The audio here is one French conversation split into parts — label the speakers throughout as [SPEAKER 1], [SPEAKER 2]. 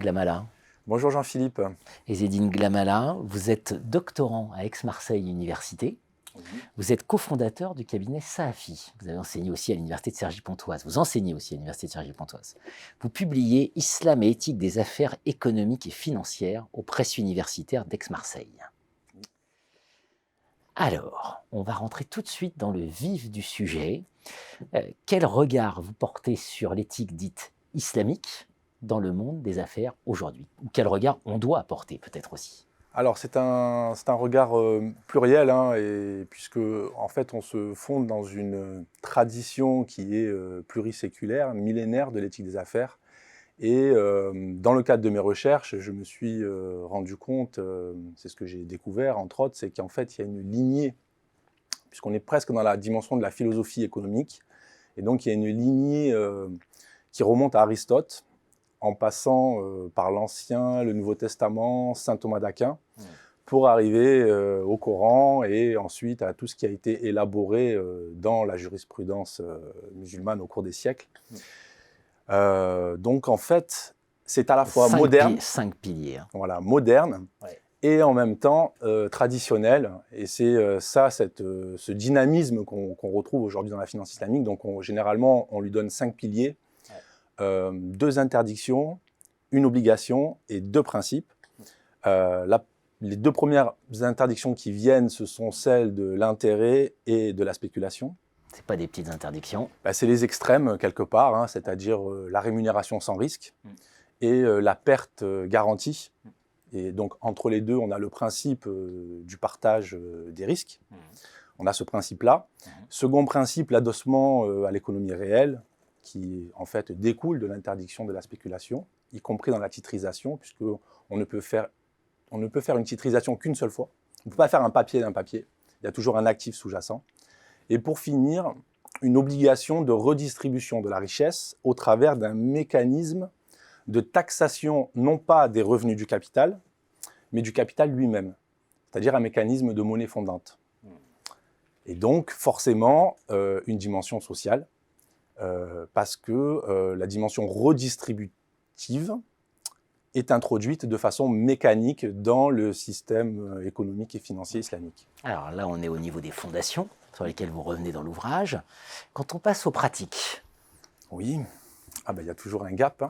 [SPEAKER 1] Glamala.
[SPEAKER 2] Bonjour Jean-Philippe.
[SPEAKER 1] Ezzedine Glamala, vous êtes doctorant à Aix-Marseille Université.
[SPEAKER 2] Oui.
[SPEAKER 1] Vous êtes cofondateur du cabinet Saafi. Vous avez enseigné aussi à l'université de Cergy-Pontoise. Vous enseignez aussi à l'université de Cergy-Pontoise. Vous publiez Islam et éthique des affaires économiques et financières aux presses universitaires d'Aix-Marseille. Alors, on va rentrer tout de suite dans le vif du sujet. Quel regard vous portez sur l'éthique dite islamique dans le monde des affaires aujourd'hui? Ou quel regard on doit porter peut-être aussi?
[SPEAKER 2] Alors c'est un regard pluriel, et puisque en fait on se fonde dans une tradition qui est pluriséculaire, millénaire de l'éthique des affaires. Et dans le cadre de mes recherches, je me suis rendu compte, c'est ce que j'ai découvert entre autres, c'est qu'en fait il y a une lignée, puisqu'on est presque dans la dimension de la philosophie économique, et donc il y a une lignée qui remonte à Aristote, en passant par l'Ancien, le Nouveau Testament, saint Thomas d'Aquin, pour arriver au Coran et ensuite à tout ce qui a été élaboré dans la jurisprudence musulmane au cours des siècles. Donc en fait, c'est à la fois moderne,
[SPEAKER 1] 5 piliers.
[SPEAKER 2] Voilà, moderne, ouais, et en même temps traditionnel. Et c'est ce dynamisme qu'on retrouve aujourd'hui dans la finance islamique. Donc généralement, on lui donne 5 piliers. 2 interdictions, une obligation et 2 principes. Les 2 premières interdictions qui viennent, ce sont celles de l'intérêt et de la spéculation.
[SPEAKER 1] Ce pas des petites interdictions.
[SPEAKER 2] C'est les extrêmes quelque part, c'est-à-dire la rémunération sans risque et la perte garantie. Et donc entre les deux, on a le principe du partage des risques. On a ce principe-là. Second principe, l'adossement à l'économie réelle, qui en fait découle de l'interdiction de la spéculation, y compris dans la titrisation, puisqu'on ne peut faire une titrisation qu'une seule fois. On ne peut pas faire un papier d'un papier. Il y a toujours un actif sous-jacent. Et pour finir, une obligation de redistribution de la richesse au travers d'un mécanisme de taxation, non pas des revenus du capital, mais du capital lui-même, c'est-à-dire un mécanisme de monnaie fondante. Et donc, forcément, une dimension sociale, parce que la dimension redistributive est introduite de façon mécanique dans le système économique et financier islamique.
[SPEAKER 1] Alors là, on est au niveau des fondations sur lesquelles vous revenez dans l'ouvrage. Quand on passe aux pratiques.
[SPEAKER 2] Oui, il y a toujours un gap.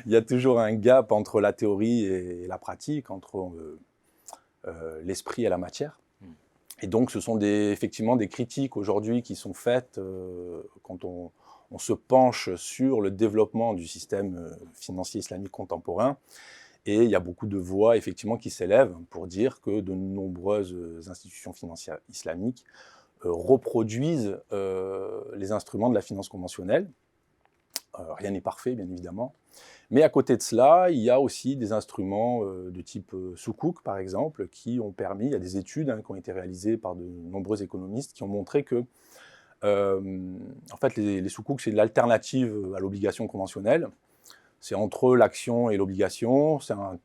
[SPEAKER 2] Il y a toujours un gap entre la théorie et la pratique, entre l'esprit et la matière. Et donc, ce sont effectivement des critiques aujourd'hui qui sont faites quand on se penche sur le développement du système financier islamique contemporain. Et il y a beaucoup de voix, effectivement, qui s'élèvent pour dire que de nombreuses institutions financières islamiques reproduisent les instruments de la finance conventionnelle. Rien n'est parfait, bien évidemment. Mais à côté de cela, il y a aussi des instruments de type Soukouk, par exemple, qui ont permis, il y a des études qui ont été réalisées par de nombreux économistes qui ont montré que en fait, les Soukouk, c'est l'alternative à l'obligation conventionnelle. C'est entre l'action et l'obligation, c'est un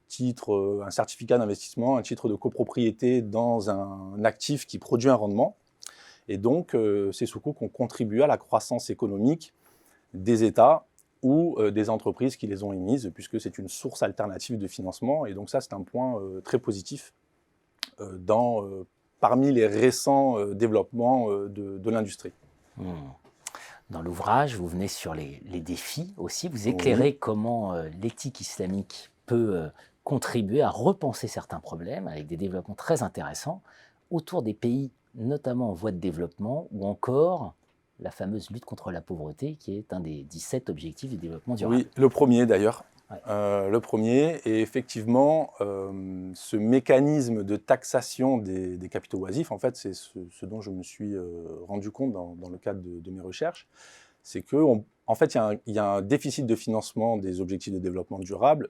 [SPEAKER 2] certificat d'investissement, un titre de copropriété dans un actif qui produit un rendement. Et donc, ces Soukouk ont contribué à la croissance économique des États ou des entreprises qui les ont émises, puisque c'est une source alternative de financement. Et donc ça, c'est un point très positif parmi les récents développements de l'industrie.
[SPEAKER 1] Dans l'ouvrage, vous venez sur les défis aussi. Vous éclairez comment l'éthique islamique peut contribuer à repenser certains problèmes avec des développements très intéressants autour des pays, notamment en voie de développement, ou encore la fameuse lutte contre la pauvreté, qui est un des 17 objectifs du développement durable.
[SPEAKER 2] Oui, le premier d'ailleurs.
[SPEAKER 1] Ouais.
[SPEAKER 2] Le premier, et effectivement, ce mécanisme de taxation des capitaux oisifs, en fait, c'est ce dont je me suis rendu compte dans le cadre de mes recherches, c'est qu'en fait, il y a un déficit de financement des objectifs de développement durable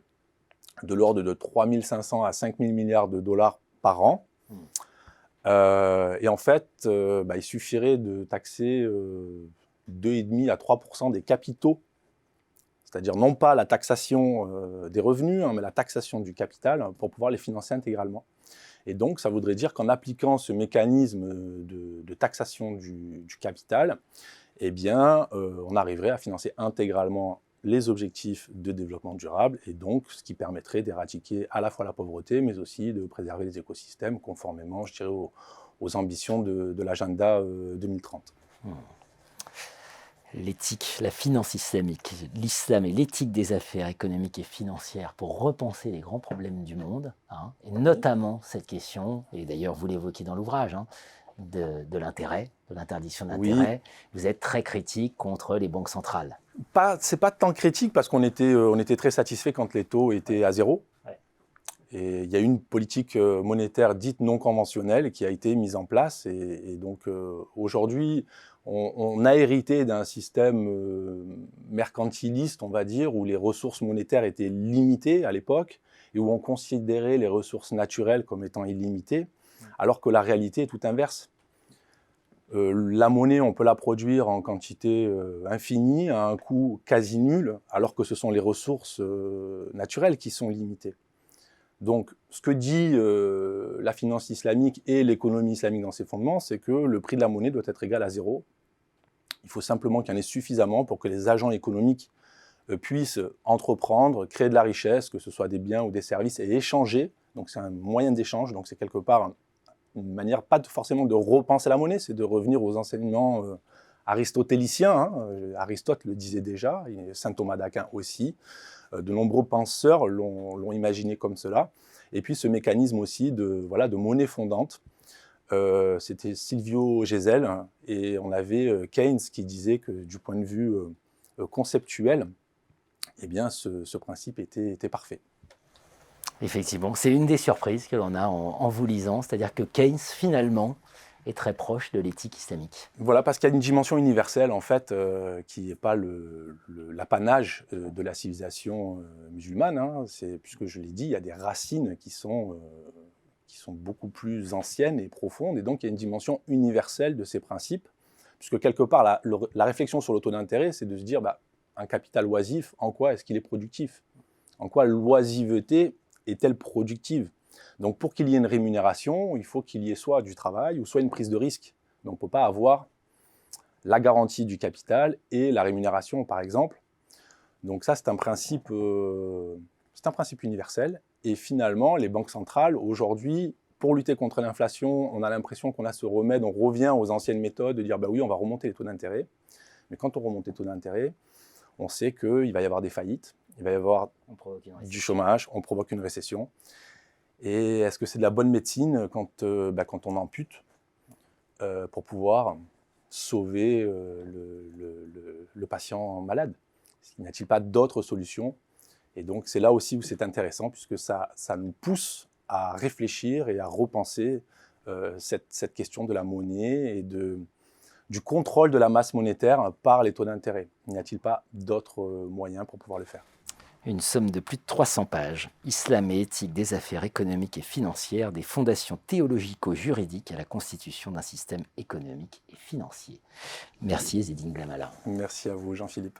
[SPEAKER 2] de l'ordre de 3 500 à 5 000 milliards de dollars par an. Et en fait, il suffirait de taxer 2,5 à 3% des capitaux, c'est-à-dire non pas la taxation des revenus, mais la taxation du capital pour pouvoir les financer intégralement. Et donc, ça voudrait dire qu'en appliquant ce mécanisme de taxation du capital, eh bien, on arriverait à financer intégralement les objectifs de développement durable et donc ce qui permettrait d'éradiquer à la fois la pauvreté, mais aussi de préserver les écosystèmes conformément, je dirais, aux ambitions de l'agenda 2030.
[SPEAKER 1] L'éthique, la finance islamique, l'islam et l'éthique des affaires économiques et financières pour repenser les grands problèmes du monde, hein, et notamment cette question, et d'ailleurs vous l'évoquez dans l'ouvrage, hein, de l'intérêt, de l'interdiction d'intérêt. Oui. Vous êtes très critique contre les banques centrales.
[SPEAKER 2] C'est pas tant critique parce qu'on était très satisfait quand les taux étaient à zéro. Ouais. Et il y a une politique monétaire dite non conventionnelle qui a été mise en place. Et donc aujourd'hui, on a hérité d'un système mercantiliste, on va dire, où les ressources monétaires étaient limitées à l'époque et où on considérait les ressources naturelles comme étant illimitées, alors que la réalité est tout inverse. La monnaie, on peut la produire en quantité infinie, à un coût quasi nul, alors que ce sont les ressources naturelles qui sont limitées. Donc, ce que dit la finance islamique et l'économie islamique dans ses fondements, c'est que le prix de la monnaie doit être égal à zéro. Il faut simplement qu'il y en ait suffisamment pour que les agents économiques puissent entreprendre, créer de la richesse, que ce soit des biens ou des services, et échanger. Donc, c'est un moyen d'échange, donc c'est quelque part une manière, pas forcément de repenser la monnaie, c'est de revenir aux enseignements aristotéliciens. Hein. Aristote le disait déjà, et saint Thomas d'Aquin aussi. De nombreux penseurs l'ont imaginé comme cela. Et puis ce mécanisme aussi de monnaie fondante. C'était Silvio Gesell, hein, et on avait Keynes qui disait que du point de vue conceptuel, eh bien, ce principe était parfait.
[SPEAKER 1] Effectivement, c'est une des surprises que l'on a en vous lisant, c'est-à-dire que Keynes, finalement, est très proche de l'éthique islamique.
[SPEAKER 2] Voilà, parce qu'il y a une dimension universelle, en fait, qui n'est pas l'apanage de la civilisation musulmane. Hein. Puisque je l'ai dit, il y a des racines qui sont beaucoup plus anciennes et profondes, et donc il y a une dimension universelle de ces principes, puisque quelque part, la réflexion sur le taux d'intérêt, c'est de se dire, un capital oisif, en quoi est-ce qu'il est productif? En quoi l'oisiveté est-elle productive? Donc pour qu'il y ait une rémunération, il faut qu'il y ait soit du travail ou soit une prise de risque. Donc on ne peut pas avoir la garantie du capital et la rémunération, par exemple. Donc ça, c'est un principe universel. Et finalement, les banques centrales, aujourd'hui, pour lutter contre l'inflation, on a l'impression qu'on a ce remède, on revient aux anciennes méthodes de dire, oui, on va remonter les taux d'intérêt. Mais quand on remonte les taux d'intérêt, on sait qu'il va y avoir des faillites, il va y avoir du chômage, on provoque une récession. Et est-ce que c'est de la bonne médecine quand on ampute pour pouvoir sauver le patient malade? N'y a-t-il pas d'autres solutions? Et donc c'est là aussi où c'est intéressant, puisque ça nous pousse à réfléchir et à repenser cette question de la monnaie et du contrôle de la masse monétaire par les taux d'intérêt. N'y a-t-il pas d'autres moyens pour pouvoir le faire?
[SPEAKER 1] Une somme de plus de 300 pages, Islam et éthique des affaires économiques et financières, des fondations théologico-juridiques à la constitution d'un système économique et financier. Merci Ezzedine Glamala.
[SPEAKER 2] Merci à vous Jean-Philippe.